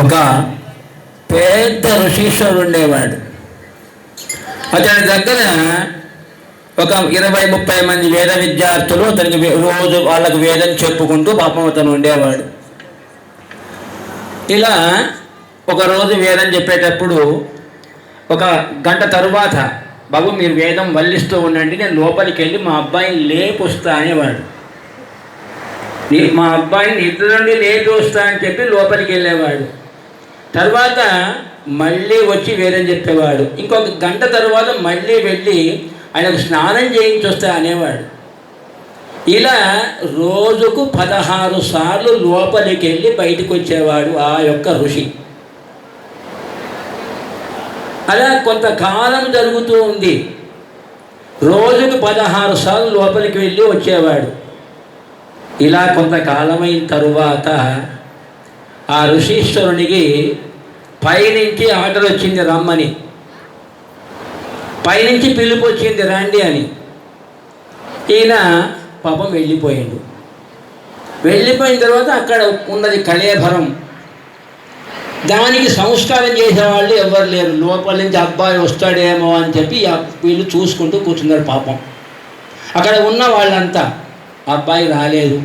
ఒక పెద్ద ఋషీశ్వరుడు ఉండేవాడు. అతని దగ్గర ఒక 20-30 మంది వేద విద్యార్థులు అతనికి రోజు వాళ్ళకు వేదం చెప్పుకుంటూ పాపం అతను ఉండేవాడు. ఇలా ఒకరోజు వేదం చెప్పేటప్పుడు ఒక గంట తరువాత, బాబు మీరు వేదం వల్లిస్తూ ఉండండి, నేను లోపలికి వెళ్ళి మా అబ్బాయిని లేపొస్తా అనేవాడు. మా అబ్బాయిని నిద్ర నుండి లేపి వస్తా అని చెప్పి లోపలికి వెళ్ళేవాడు. తర్వాత మళ్ళీ వచ్చి వేదం చెప్పేవాడు. ఇంకొక గంట తర్వాత మళ్ళీ వెళ్ళి ఆయనకు స్నానం చేయించి వస్తా అనేవాడు. ఇలా రోజుకు 16 సార్లు లోపలికి వెళ్ళి బయటకు వచ్చేవాడు ఆ యొక్క ఋషి. అలా కొంతకాలం జరుగుతూ ఉంది. రోజుకు 16 సార్లు లోపలికి వెళ్ళి వచ్చేవాడు. ఇలా కొంతకాలమైన తరువాత ఆ ఋషీశ్వరునికి పైనుంచి ఆర్డర్ వచ్చింది రమ్మని, పైనుంచి పిలుపు వచ్చింది రండి అని. ఈయన పాపం వెళ్ళిపోయాడు. వెళ్ళిపోయిన తర్వాత అక్కడ ఉన్నది కళేభరం. దానికి సంస్కారం చేసేవాళ్ళు ఎవరు లేరు. లోపల నుంచి అబ్బాయి వస్తాడేమో అని చెప్పి వీళ్ళు చూసుకుంటూ కూర్చున్నారు. పాపం అక్కడ ఉన్న వాళ్ళంతా అబ్బాయి రాలేదు.